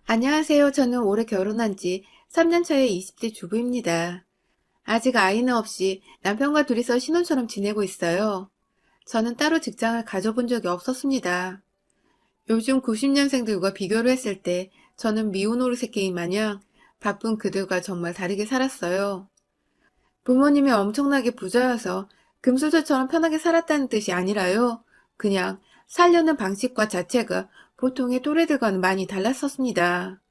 안녕하세요. 저는 올해 결혼한 지 3년 차의 20대 주부입니다. 아직 아이는 없이 남편과 둘이서 신혼처럼 지내고 있어요. 저는 따로 직장을 가져본 적이 없었습니다. 요즘 90년생들과 비교를 했을 때 저는 미운 오르새끼 마냥 바쁜 그들과 정말 다르게 살았어요. 부모님이 엄청나게 부자여서 금수저처럼 편하게 살았다는 뜻이 아니라요. 그냥 살려는 방식과 자체가 보통의 또래들과는 많이 달랐었습니다.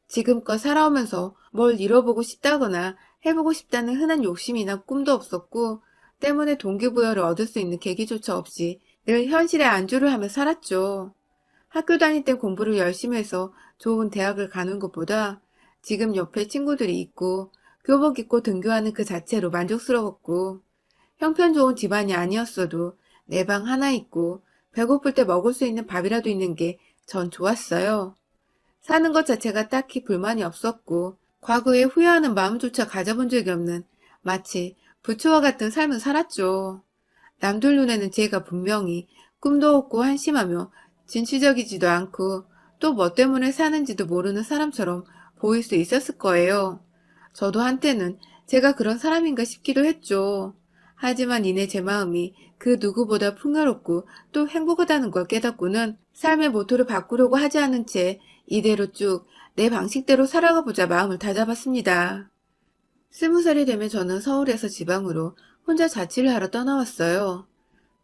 지금껏 살아오면서 뭘 잃어보고 싶다거나 해보고 싶다는 흔한 욕심이나 꿈도 없었고, 때문에 동기부여를 얻을 수 있는 계기조차 없이 늘 현실에 안주를 하며 살았죠. 학교 다닐 땐 공부를 열심히 해서 좋은 대학을 가는 것보다 지금 옆에 친구들이 있고 교복 입고 등교하는 그 자체로 만족스러웠고, 형편 좋은 집안이 아니었어도 내 방 하나 있고 배고플 때 먹을 수 있는 밥이라도 있는 게 전 좋았어요. 사는 것 자체가 딱히 불만이 없었고, 과거에 후회하는 마음조차 가져본 적이 없는 마치 부처와 같은 삶을 살았죠. 남들 눈에는 제가 분명히 꿈도 없고 한심하며 진취적이지도 않고 또 뭐 때문에 사는지도 모르는 사람처럼 보일 수 있었을 거예요. 저도 한때는 제가 그런 사람인가 싶기도 했죠. 하지만 이내 제 마음이 그 누구보다 풍요롭고 또 행복하다는 걸 깨닫고는 삶의 모토를 바꾸려고 하지 않은 채 이대로 쭉 내 방식대로 살아가 보자 마음을 다잡았습니다. 20살이 되면 저는 서울에서 지방으로 혼자 자취를 하러 떠나왔어요.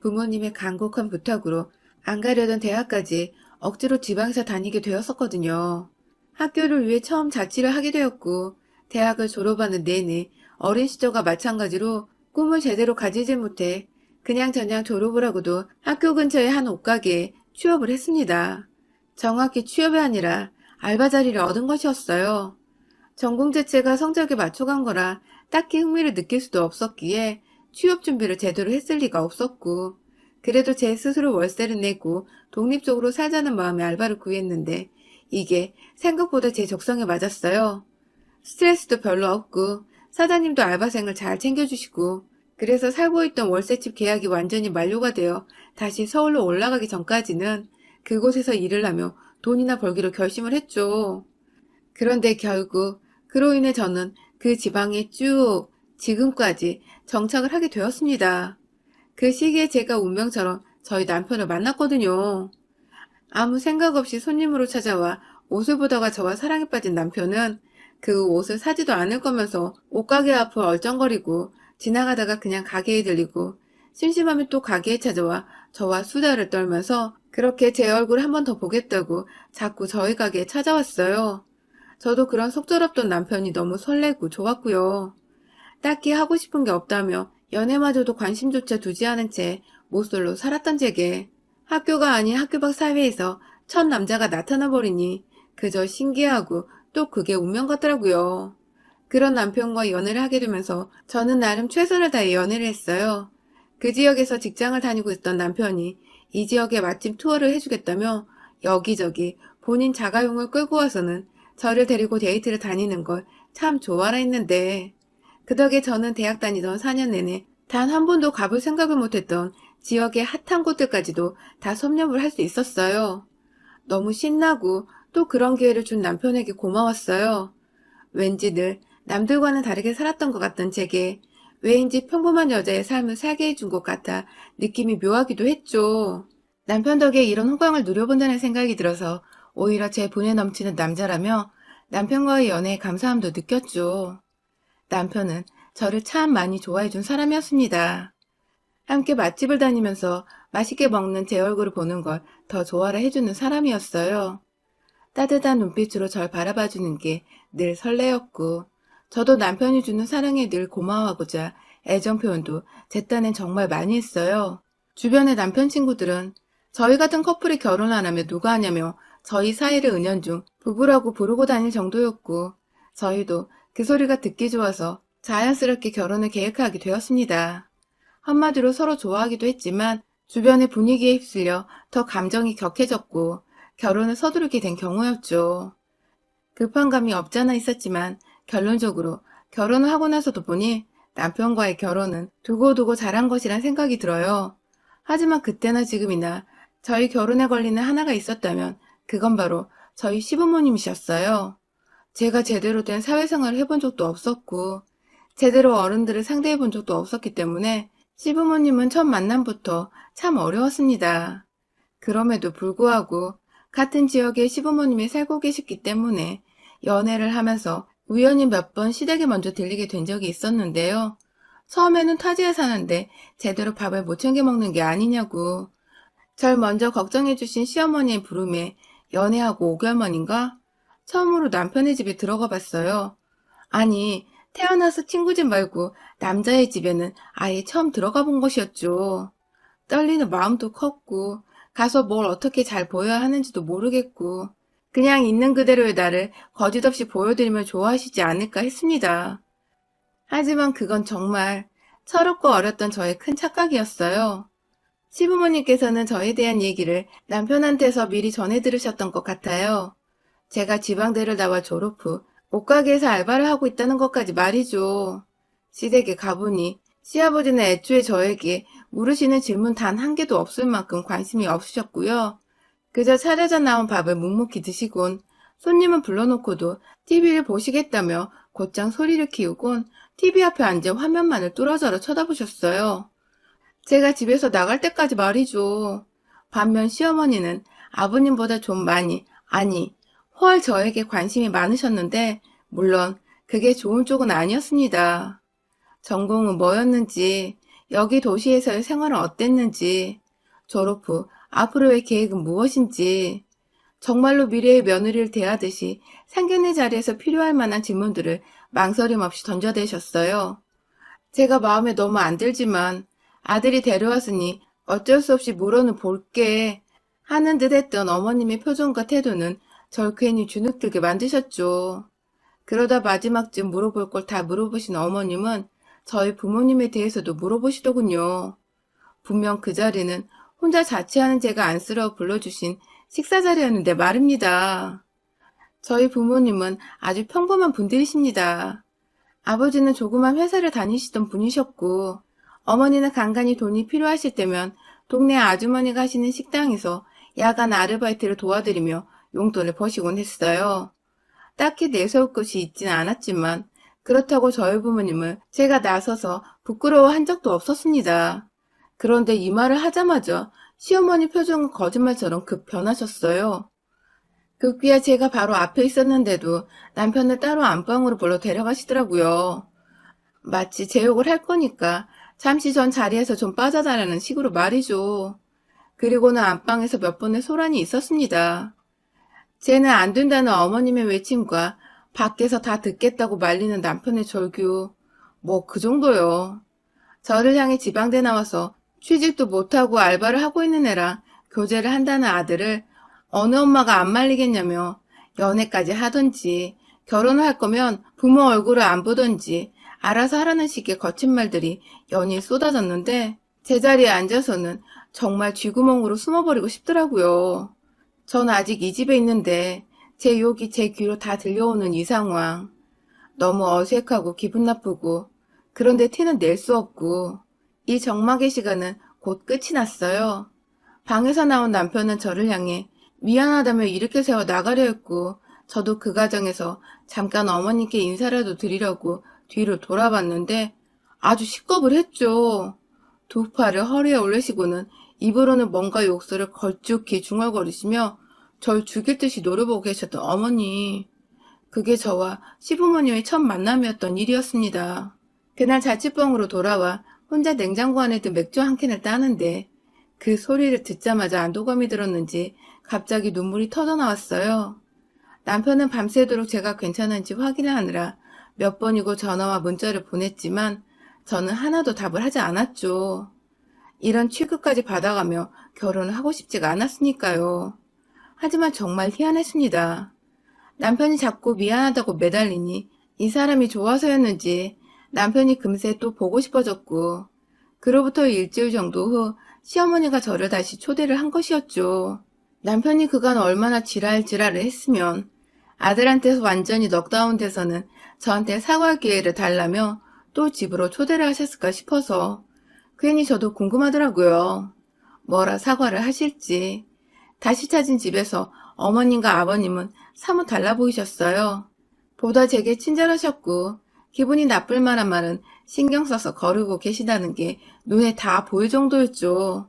부모님의 간곡한 부탁으로 안 가려던 대학까지 억지로 지방에서 다니게 되었었거든요. 학교를 위해 처음 자취를 하게 되었고, 대학을 졸업하는 내내 어린 시절과 마찬가지로 꿈을 제대로 가지지 못해 그냥저냥 졸업을 하고도 학교 근처의 한 옷가게에 취업을 했습니다. 정확히 취업이 아니라 알바 자리를 얻은 것이었어요. 전공 자체가 성적에 맞춰간 거라 딱히 흥미를 느낄 수도 없었기에 취업 준비를 제대로 했을 리가 없었고, 그래도 제 스스로 월세를 내고 독립적으로 살자는 마음에 알바를 구했는데 이게 생각보다 제 적성에 맞았어요. 스트레스도 별로 없고 사장님도 알바생을 잘 챙겨주시고, 그래서 살고 있던 월세집 계약이 완전히 만료가 되어 다시 서울로 올라가기 전까지는 그곳에서 일을 하며 돈이나 벌기로 결심을 했죠. 그런데 결국 그로 인해 저는 그 지방에 쭉 지금까지 정착을 하게 되었습니다. 그 시기에 제가 운명처럼 저희 남편을 만났거든요. 아무 생각 없이 손님으로 찾아와 옷을 보다가 저와 사랑에 빠진 남편은 그 옷을 사지도 않을 거면서 옷가게 앞을 얼쩡거리고 지나가다가 그냥 가게에 들리고 심심하면 또 가게에 찾아와 저와 수다를 떨면서 그렇게 제 얼굴 한 번 더 보겠다고 자꾸 저희 가게에 찾아왔어요. 저도 그런 속절없던 남편이 너무 설레고 좋았고요. 딱히 하고 싶은 게 없다며 연애마저도 관심조차 두지 않은 채 모쏠로 살았던 제게 학교가 아닌 학교 밖 사회에서 첫 남자가 나타나 버리니 그저 신기하고 또 그게 운명 같더라고요. 그런 남편과 연애를 하게 되면서 저는 나름 최선을 다해 연애를 했어요. 그 지역에서 직장을 다니고 있던 남편이 이 지역에 맛집 투어를 해주겠다며 여기저기 본인 자가용을 끌고 와서는 저를 데리고 데이트를 다니는 걸 참 좋아라 했는데, 그 덕에 저는 대학 다니던 4년 내내 단 한 번도 가볼 생각을 못했던 지역의 핫한 곳들까지도 다 섭렵을 할 수 있었어요. 너무 신나고 또 그런 기회를 준 남편에게 고마웠어요. 왠지 늘 남들과는 다르게 살았던 것 같던 제게 왜인지 평범한 여자의 삶을 살게 해준 것 같아 느낌이 묘하기도 했죠. 남편 덕에 이런 호강을 누려본다는 생각이 들어서 오히려 제 분에 넘치는 남자라며 남편과의 연애에 감사함도 느꼈죠. 남편은 저를 참 많이 좋아해준 사람이었습니다. 함께 맛집을 다니면서 맛있게 먹는 제 얼굴을 보는 걸 더 좋아라 해주는 사람이었어요. 따뜻한 눈빛으로 절 바라봐주는 게 늘 설레었고, 저도 남편이 주는 사랑에 늘 고마워하고자 애정 표현도 제 딴엔 정말 많이 했어요. 주변의 남편 친구들은 저희 같은 커플이 결혼 안 하면 누가 하냐며 저희 사이를 은연중 부부라고 부르고 다닐 정도였고, 저희도 그 소리가 듣기 좋아서 자연스럽게 결혼을 계획하게 되었습니다. 한마디로 서로 좋아하기도 했지만 주변의 분위기에 휩쓸려 더 감정이 격해졌고 결혼을 서두르게 된 경우였죠. 급한 감이 없잖아 있었지만 결론적으로 결혼을 하고 나서도 보니 남편과의 결혼은 두고두고 잘한 것이란 생각이 들어요. 하지만 그때나 지금이나 저희 결혼에 걸리는 하나가 있었다면 그건 바로 저희 시부모님이셨어요. 제가 제대로 된 사회생활을 해본 적도 없었고, 제대로 어른들을 상대해 본 적도 없었기 때문에 시부모님은 첫 만남부터 참 어려웠습니다. 그럼에도 불구하고 같은 지역에 시부모님이 살고 계셨기 때문에 연애를 하면서 우연히 몇 번 시댁에 먼저 들리게 된 적이 있었는데요. 처음에는 타지에 사는데 제대로 밥을 못 챙겨 먹는 게 아니냐고 절 먼저 걱정해주신 시어머니의 부름에 연애하고 5개월 만인가 처음으로 남편의 집에 들어가 봤어요. 아니, 태어나서 친구 집 말고 남자의 집에는 아예 처음 들어가 본 것이었죠. 떨리는 마음도 컸고, 가서 뭘 어떻게 잘 보여야 하는지도 모르겠고, 그냥 있는 그대로의 나를 거짓없이 보여드리면 좋아하시지 않을까 했습니다. 하지만 그건 정말 철없고 어렸던 저의 큰 착각이었어요. 시부모님께서는 저에 대한 얘기를 남편한테서 미리 전해 들으셨던 것 같아요. 제가 지방대를 나와 졸업 후 옷가게에서 알바를 하고 있다는 것까지 말이죠. 시댁에 가보니 시아버지는 애초에 저에게 물으시는 질문 단 한 개도 없을 만큼 관심이 없으셨고요. 그저 차려져 나온 밥을 묵묵히 드시곤 손님은 불러놓고도 TV를 보시겠다며 곧장 소리를 키우곤 TV 앞에 앉아 화면만을 뚫어져라 쳐다보셨어요. 제가 집에서 나갈 때까지 말이죠. 반면 시어머니는 아버님보다 좀 많이, 아니, 훨 저에게 관심이 많으셨는데, 물론 그게 좋은 쪽은 아니었습니다. 전공은 뭐였는지, 여기 도시에서의 생활은 어땠는지, 졸업 후 앞으로의 계획은 무엇인지, 정말로 미래의 며느리를 대하듯이 상견례 자리에서 필요할 만한 질문들을 망설임 없이 던져대셨어요. 제가 마음에 너무 안 들지만 아들이 데려왔으니 어쩔 수 없이 물어는 볼게 하는 듯 했던 어머님의 표정과 태도는 절 괜히 주눅들게 만드셨죠. 그러다 마지막쯤 물어볼 걸 다 물어보신 어머님은 저희 부모님에 대해서도 물어보시더군요. 분명 그 자리는 혼자 자취하는 제가 안쓰러워 불러주신 식사 자리였는데 말입니다. 저희 부모님은 아주 평범한 분들이십니다. 아버지는 조그만 회사를 다니시던 분이셨고, 어머니는 간간히 돈이 필요하실 때면 동네 아주머니가 하시는 식당에서 야간 아르바이트를 도와드리며 용돈을 버시곤 했어요. 딱히 내세울 것이 있지는 않았지만 그렇다고 저희 부모님을 제가 나서서 부끄러워한 적도 없었습니다. 그런데 이 말을 하자마자 시어머니 표정은 거짓말처럼 급 변하셨어요. 급기야 제가 바로 앞에 있었는데도 남편을 따로 안방으로 불러 데려가시더라고요. 마치 제 욕을 할 거니까 잠시 전 자리에서 좀 빠져달라는 식으로 말이죠. 그리고는 안방에서 몇 번의 소란이 있었습니다. 쟤는 안 된다는 어머님의 외침과 밖에서 다 듣겠다고 말리는 남편의 절규. 뭐 그 정도요. 저를 향해 지방대 나와서 취직도 못하고 알바를 하고 있는 애랑 교제를 한다는 아들을 어느 엄마가 안 말리겠냐며 연애까지 하던지 결혼을 할 거면 부모 얼굴을 안 보던지 알아서 하라는 식의 거친 말들이 연일 쏟아졌는데 제자리에 앉아서는 정말 쥐구멍으로 숨어버리고 싶더라고요. 전 아직 이 집에 있는데 제 욕이 제 귀로 다 들려오는 이 상황. 너무 어색하고 기분 나쁘고 그런데 티는 낼 수 없고 이 적막의 시간은 곧 끝이 났어요. 방에서 나온 남편은 저를 향해 미안하다며 일으켜 세워 나가려 했고 저도 그 과정에서 잠깐 어머님께 인사라도 드리려고 뒤를 돌아봤는데 아주 식겁을 했죠. 두 팔을 허리에 올리시고는 입으로는 뭔가 욕설을 걸쭉히 중얼거리시며 절 죽일 듯이 노려보고 계셨던 어머니. 그게 저와 시부모님의 첫 만남이었던 일이었습니다. 그날 자취방으로 돌아와 혼자 냉장고 안에 든 맥주 한 캔을 따는데 그 소리를 듣자마자 안도감이 들었는지 갑자기 눈물이 터져나왔어요. 남편은 밤새도록 제가 괜찮은지 확인을 하느라 몇 번이고 전화와 문자를 보냈지만 저는 하나도 답을 하지 않았죠. 이런 취급까지 받아가며 결혼을 하고 싶지가 않았으니까요. 하지만 정말 희한했습니다. 남편이 자꾸 미안하다고 매달리니 이 사람이 좋아서였는지 남편이 금세 또 보고 싶어졌고 그로부터 일주일 정도 후 시어머니가 저를 다시 초대를 한 것이었죠. 남편이 그간 얼마나 지랄지랄을 했으면 아들한테서 완전히 넉다운 돼서는 저한테 사과 기회를 달라며 또 집으로 초대를 하셨을까 싶어서 괜히 저도 궁금하더라고요. 뭐라 사과를 하실지. 다시 찾은 집에서 어머님과 아버님은 사뭇 달라 보이셨어요. 보다 제게 친절하셨고 기분이 나쁠 만한 말은 신경 써서 거르고 계시다는 게 눈에 다 보일 정도였죠.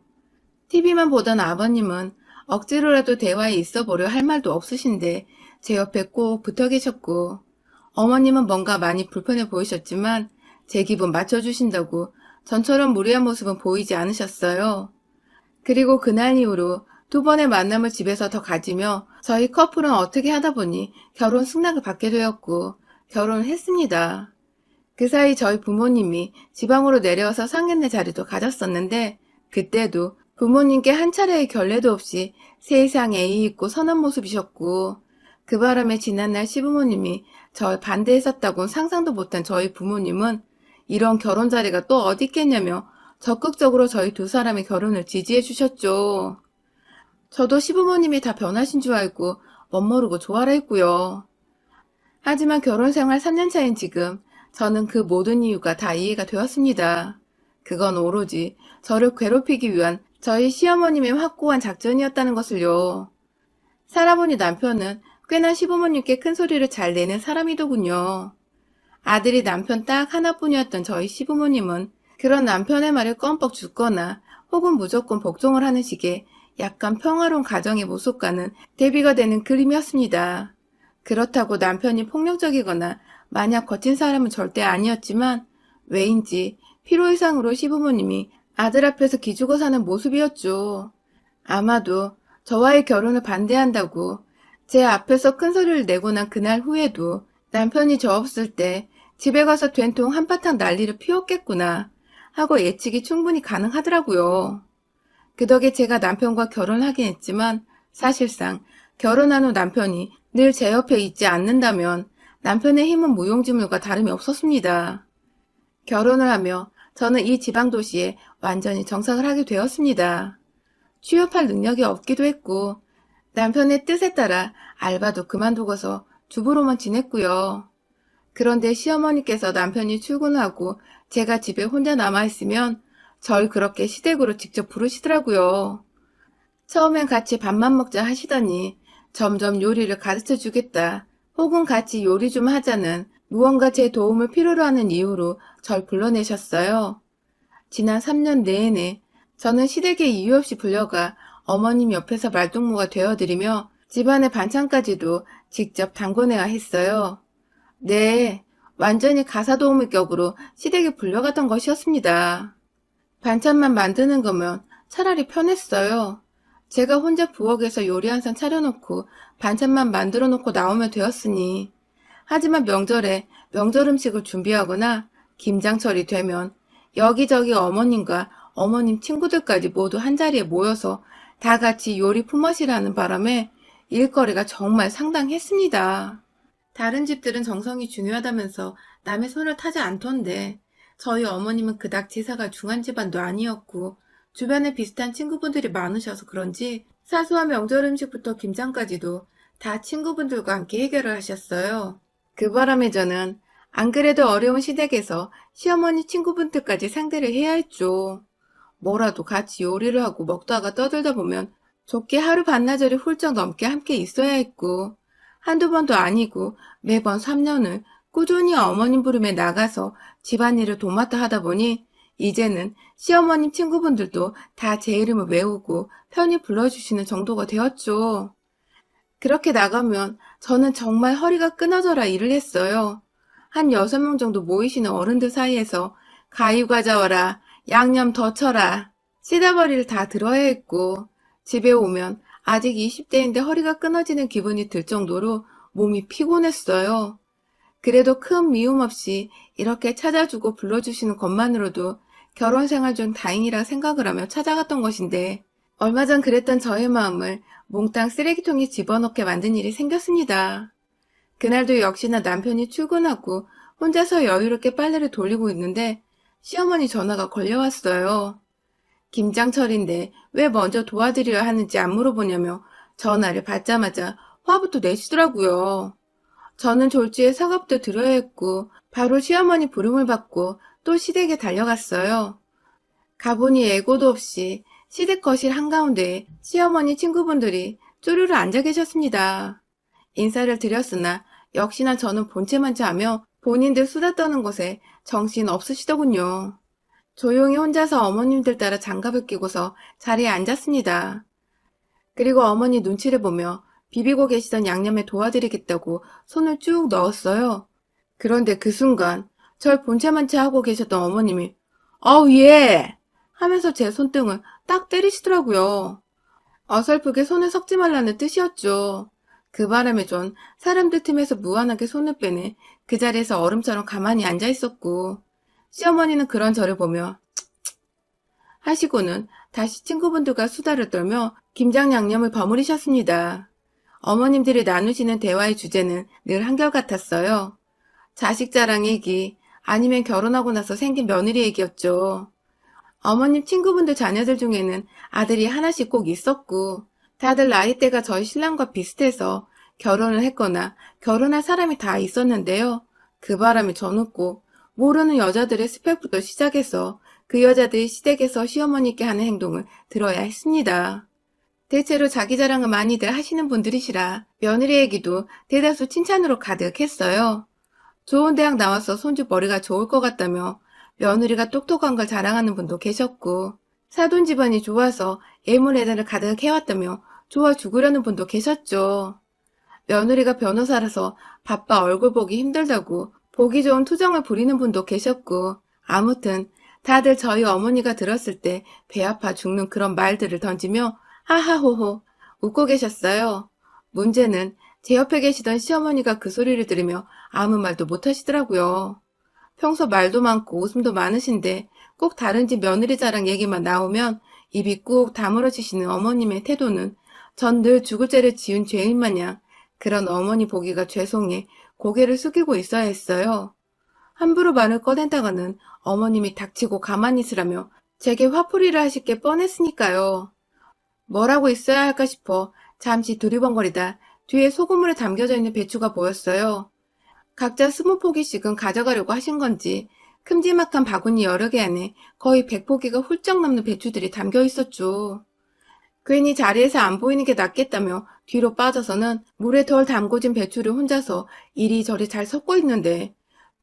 TV만 보던 아버님은 억지로라도 대화에 있어 보려 할 말도 없으신데 제 옆에 꼭 붙어 계셨고, 어머님은 뭔가 많이 불편해 보이셨지만 제 기분 맞춰주신다고 전처럼 무례한 모습은 보이지 않으셨어요. 그리고 그날 이후로 두 번의 만남을 집에서 더 가지며 저희 커플은 어떻게 하다 보니 결혼 승낙을 받게 되었고 결혼을 했습니다. 그 사이 저희 부모님이 지방으로 내려와서 상견례 자리도 가졌었는데 그때도 부모님께 한 차례의 결례도 없이 세상 예의 있고 선한 모습이셨고, 그 바람에 지난날 시부모님이 절 반대했었다고는 상상도 못한 저희 부모님은 이런 결혼 자리가 또 어디 있겠냐며 적극적으로 저희 두 사람의 결혼을 지지해 주셨죠. 저도 시부모님이 다 변하신 줄 알고 멋모르고 좋아라 했고요. 하지만 결혼 생활 3년 차인 지금 저는 그 모든 이유가 다 이해가 되었습니다. 그건 오로지 저를 괴롭히기 위한 저희 시어머님의 확고한 작전이었다는 것을요. 살아보니 남편은 꽤나 시부모님께 큰 소리를 잘 내는 사람이더군요. 아들이 남편 딱 하나뿐이었던 저희 시부모님은 그런 남편의 말을 껌뻑 죽거나 혹은 무조건 복종을 하는 식의 약간 평화로운 가정의 모습과는 대비가 되는 그림이었습니다. 그렇다고 남편이 폭력적이거나 마냥 거친 사람은 절대 아니었지만 왜인지 필요 이상으로 시부모님이 아들 앞에서 기죽어 사는 모습이었죠. 아마도 저와의 결혼을 반대한다고 제 앞에서 큰 소리를 내고 난 그날 후에도 남편이 저 없을 때 집에 가서 된통 한바탕 난리를 피웠겠구나 하고 예측이 충분히 가능하더라고요. 그 덕에 제가 남편과 결혼하긴 했지만 사실상 결혼한 후 남편이 늘 제 옆에 있지 않는다면 남편의 힘은 무용지물과 다름이 없었습니다. 결혼을 하며 저는 이 지방도시에 완전히 정착을 하게 되었습니다. 취업할 능력이 없기도 했고 남편의 뜻에 따라 알바도 그만두고서 주부로만 지냈고요. 그런데 시어머니께서 남편이 출근하고 제가 집에 혼자 남아있으면 절 그렇게 시댁으로 직접 부르시더라고요. 처음엔 같이 밥만 먹자 하시더니 점점 요리를 가르쳐 주겠다, 혹은 같이 요리 좀 하자는 무언가 제 도움을 필요로 하는 이유로 절 불러내셨어요. 지난 3년 내내 저는 시댁에 이유 없이 불려가 어머님 옆에서 말동무가 되어드리며 집안의 반찬까지도 직접 담궈내야 했어요. 네, 완전히 가사도우미 격으로 시댁에 불려가던 것이었습니다. 반찬만 만드는 거면 차라리 편했어요. 제가 혼자 부엌에서 요리 한 상 차려놓고 반찬만 만들어 놓고 나오면 되었으니. 하지만 명절에 명절 음식을 준비하거나 김장철이 되면 여기저기 어머님과 어머님 친구들까지 모두 한자리에 모여서 다 같이 요리 품앗이라는 바람에 일거리가 정말 상당했습니다. 다른 집들은 정성이 중요하다면서 남의 손을 타지 않던데 저희 어머님은 그닥 제사가 중한 집안도 아니었고 주변에 비슷한 친구분들이 많으셔서 그런지 사소한 명절 음식부터 김장까지도 다 친구분들과 함께 해결을 하셨어요. 그 바람에 저는 안 그래도 어려운 시댁에서 시어머니 친구분들까지 상대를 해야 했죠. 뭐라도 같이 요리를 하고 먹다가 떠들다 보면 좋게 하루 반나절이 훌쩍 넘게 함께 있어야 했고, 한두 번도 아니고 매번 3년을 꾸준히 어머님 부름에 나가서 집안일을 도맡아 하다 보니 이제는 시어머님 친구분들도 다 제 이름을 외우고 편히 불러주시는 정도가 되었죠. 그렇게 나가면 저는 정말 허리가 끊어져라 일을 했어요. 한 6명 정도 모이시는 어른들 사이에서 가위과자 와라, 양념 더 쳐라, 시다버리를 다 들어야 했고, 집에 오면 아직 20대인데 허리가 끊어지는 기분이 들 정도로 몸이 피곤했어요. 그래도 큰 미움 없이 이렇게 찾아주고 불러주시는 것만으로도 결혼 생활 중 다행이라 생각을 하며 찾아갔던 것인데, 얼마 전 그랬던 저의 마음을 몽땅 쓰레기통에 집어넣게 만든 일이 생겼습니다. 그날도 역시나 남편이 출근하고 혼자서 여유롭게 빨래를 돌리고 있는데 시어머니 전화가 걸려왔어요. 김장철인데 왜 먼저 도와드려야 하는지 안 물어보냐며 전화를 받자마자 화부터 내시더라고요. 저는 졸지에 사과부터 드려야 했고 바로 시어머니 부름을 받고 또 시댁에 달려갔어요. 가보니 예고도 없이 시댁 거실 한가운데에 시어머니 친구분들이 쪼르르 앉아 계셨습니다. 인사를 드렸으나 역시나 저는 본체만치 하며 본인들 수다 떠는 것에 정신 없으시더군요. 조용히 혼자서 어머님들 따라 장갑을 끼고서 자리에 앉았습니다. 그리고 어머니 눈치를 보며 비비고 계시던 양념에 도와드리겠다고 손을 쭉 넣었어요. 그런데 그 순간 절 본체만치 하고 계셨던 어머님이 "아우 예!" 하면서 제 손등을 딱 때리시더라고요. 어설프게 손을 섞지 말라는 뜻이었죠. 그 바람에 전 사람들 틈에서 무한하게 손을 빼내 그 자리에서 얼음처럼 가만히 앉아 있었고, 시어머니는 그런 저를 보며 하시고는 다시 친구분들과 수다를 떨며 김장 양념을 버무리셨습니다. 어머님들이 나누시는 대화의 주제는 늘 한결같았어요. 자식 자랑 얘기, 아니면 결혼하고 나서 생긴 며느리 얘기였죠. 어머님 친구분들 자녀들 중에는 아들이 하나씩 꼭 있었고, 다들 나이대가 저희 신랑과 비슷해서 결혼을 했거나 결혼할 사람이 다 있었는데요. 그 바람에 저는 꼭 모르는 여자들의 스펙부터 시작해서 그 여자들이 시댁에서 시어머니께 하는 행동을 들어야 했습니다. 대체로 자기 자랑을 많이들 하시는 분들이시라 며느리 얘기도 대다수 칭찬으로 가득했어요. 좋은 대학 나와서 손주 머리가 좋을 것 같다며 며느리가 똑똑한 걸 자랑하는 분도 계셨고, 사돈 집안이 좋아서 애물애단을 가득 해왔다며 좋아 죽으려는 분도 계셨죠. 며느리가 변호사라서 바빠 얼굴 보기 힘들다고 보기 좋은 투정을 부리는 분도 계셨고, 아무튼 다들 저희 어머니가 들었을 때 배 아파 죽는 그런 말들을 던지며 하하호호 웃고 계셨어요. 문제는 제 옆에 계시던 시어머니가 그 소리를 들으며 아무 말도 못 하시더라고요. 평소 말도 많고 웃음도 많으신데 꼭 다른 집 며느리 자랑 얘기만 나오면 입이 꾹 다물어지시는 어머님의 태도는 전 늘 죽을 죄를 지은 죄인 마냥 그런 어머니 보기가 죄송해 고개를 숙이고 있어야 했어요. 함부로 말을 꺼낸다가는 어머님이 닥치고 가만히 있으라며 제게 화풀이를 하실 게 뻔했으니까요. 뭐라고 있어야 할까 싶어 잠시 두리번거리다 뒤에 소금물에 담겨져 있는 배추가 보였어요. 각자 20포기씩은 가져가려고 하신 건지 큼지막한 바구니 여러 개 안에 거의 100포기가 훌쩍 넘는 배추들이 담겨 있었죠. 괜히 자리에서 안 보이는 게 낫겠다며 뒤로 빠져서는 물에 덜 담궈진 배추를 혼자서 이리저리 잘 섞고 있는데,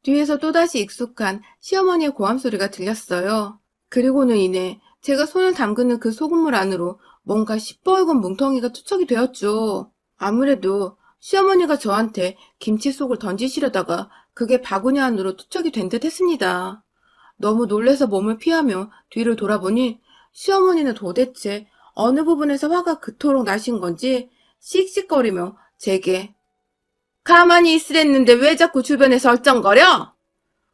뒤에서 또다시 익숙한 시어머니의 고함 소리가 들렸어요. 그리고는 이내 제가 손을 담그는 그 소금물 안으로 뭔가 시뻘건 뭉텅이가 투척이 되었죠. 아무래도 시어머니가 저한테 김치 속을 던지시려다가 그게 바구니 안으로 투척이 된 듯 했습니다. 너무 놀라서 몸을 피하며 뒤를 돌아보니 시어머니는 도대체 어느 부분에서 화가 그토록 나신 건지 씩씩거리며 제게 "가만히 있으랬는데 왜 자꾸 주변에서 얼쩡거려?"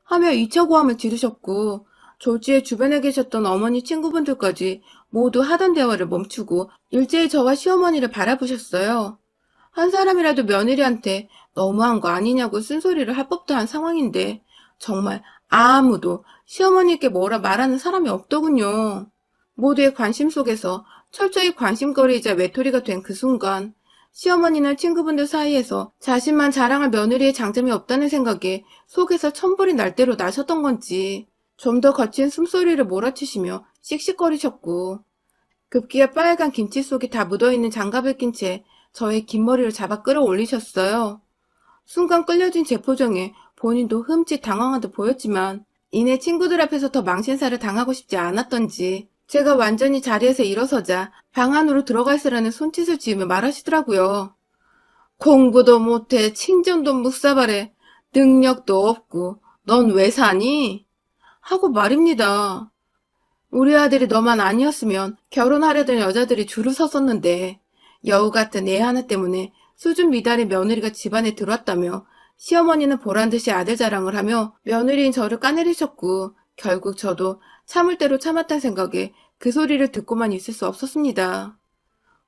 하며 2차 고함을 지르셨고, 졸지에 주변에 계셨던 어머니 친구분들까지 모두 하던 대화를 멈추고 일제히 저와 시어머니를 바라보셨어요. 한 사람이라도 며느리한테 너무한 거 아니냐고 쓴소리를 할 법도 한 상황인데 정말 아무도 시어머니께 뭐라 말하는 사람이 없더군요. 모두의 관심 속에서 철저히 관심거리이자 외톨이가 된 그 순간, 시어머니는 친구분들 사이에서 자신만 자랑할 며느리의 장점이 없다는 생각에 속에서 천불이 날 대로 나셨던 건지 좀 더 거친 숨소리를 몰아치시며 씩씩거리셨고, 급기야 빨간 김치 속에 다 묻어있는 장갑을 낀 채 저의 긴 머리를 잡아 끌어올리셨어요. 순간 끌려진 제 표정에 본인도 흠칫 당황한 듯 보였지만 이내 친구들 앞에서 더 망신살을 당하고 싶지 않았던지 제가 완전히 자리에서 일어서자 방 안으로 들어가 있으라는 손짓을 지으며 말하시더라고요. "공부도 못해 친정도 묵사발해 능력도 없고 넌 왜 사니?" 하고 말입니다. 우리 아들이 너만 아니었으면 결혼하려던 여자들이 줄을 섰었는데 여우 같은 애 하나 때문에 수준 미달의 며느리가 집안에 들어왔다며 시어머니는 보란듯이 아들 자랑을 하며 며느리인 저를 까내리셨고, 결국 저도 참을 대로 참았다는 생각에 그 소리를 듣고만 있을 수 없었습니다.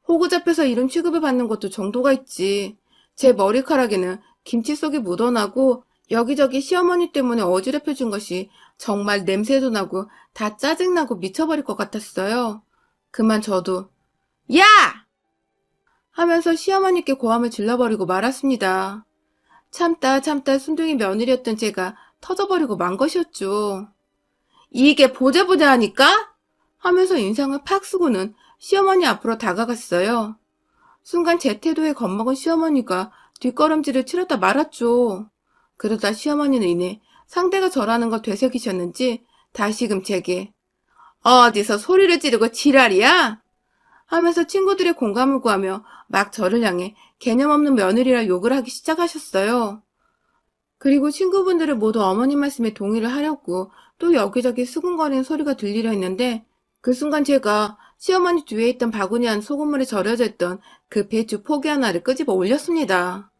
호구 잡혀서 이런 취급을 받는 것도 정도가 있지. 제 머리카락에는 김치 속이 묻어나고 여기저기 시어머니 때문에 어지럽혀진 것이 정말 냄새도 나고 다 짜증나고 미쳐버릴 것 같았어요. 그만 저도 "야!" 하면서 시어머니께 고함을 질러버리고 말았습니다. 참다 참다 순둥이 며느리였던 제가 터져버리고 만 것이었죠. "이게 보자보자 하니까?" 하면서 인상을 팍 쓰고는 시어머니 앞으로 다가갔어요. 순간 제 태도에 겁먹은 시어머니가 뒷걸음질을 치렀다 말았죠. 그러다 시어머니는 이내 상대가 저라는 걸 되새기셨는지 다시금 제게 어디서 소리를 지르고 지랄이야? 하면서 친구들의 공감을 구하며 막 저를 향해 개념 없는 며느리라 욕을 하기 시작하셨어요. 그리고 친구분들은 모두 어머님 말씀에 동의를 하려고 또 여기저기 수근거리는 소리가 들리려 했는데 그 순간 제가 시어머니 뒤에 있던 바구니 안 소금물에 절여져 있던 그 배추 포기 하나를 끄집어 올렸습니다.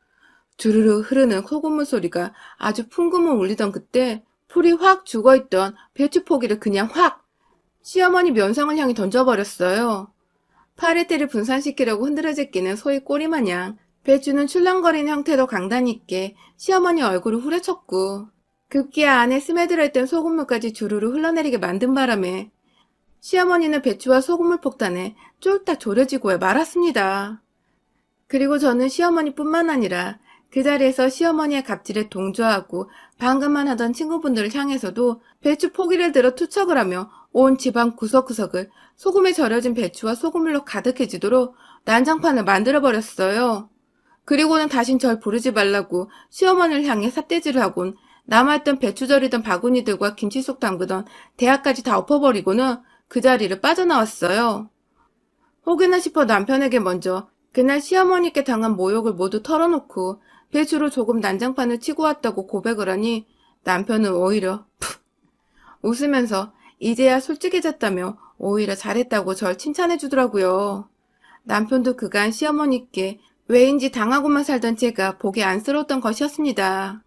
주르르 흐르는 소금물 소리가 아주 풍금을 울리던 그때 풀이 확 죽어있던 배추 포기를 그냥 확 시어머니 면상을 향해 던져버렸어요. 파레테를 분산시키려고 흔들어 제끼는 소의 꼬리마냥 배추는 출렁거리는 형태로 강단 있게 시어머니 얼굴을 후려쳤고 급기야 안에 스며들어 있던 소금물까지 주르르 흘러내리게 만든 바람에 시어머니는 배추와 소금물 폭탄에 쫄딱 졸여지고 말았습니다. 그리고 저는 시어머니뿐만 아니라 그 자리에서 시어머니의 갑질에 동조하고 방금만 하던 친구분들을 향해서도 배추 포기를 들어 투척을 하며 온 집안 구석구석을 소금에 절여진 배추와 소금물로 가득해지도록 난장판을 만들어버렸어요. 그리고는 다신 절 부르지 말라고 시어머니를 향해 삿대질을 하곤 남아있던 배추 절이던 바구니들과 김치 속 담그던 대야까지 다 엎어버리고는 그 자리를 빠져나왔어요. 혹여나 싶어 남편에게 먼저 그날 시어머니께 당한 모욕을 모두 털어놓고 배추로 조금 난장판을 치고 왔다고 고백을 하니 남편은 오히려 푹 웃으면서 이제야 솔직해졌다며 오히려 잘했다고 절 칭찬해주더라고요. 남편도 그간 시어머니께 왜인지 당하고만 살던 제가 보기 안쓰러웠던 것이었습니다.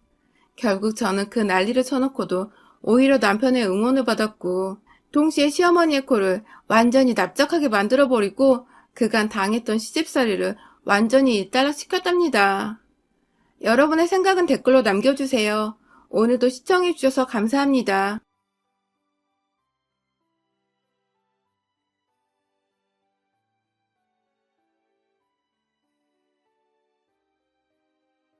결국 저는 그 난리를 쳐놓고도 오히려 남편의 응원을 받았고 동시에 시어머니의 코를 완전히 납작하게 만들어버리고 그간 당했던 시집살이를 완전히 일단락시켰답니다. 여러분의 생각은 댓글로 남겨주세요. 오늘도 시청해주셔서 감사합니다.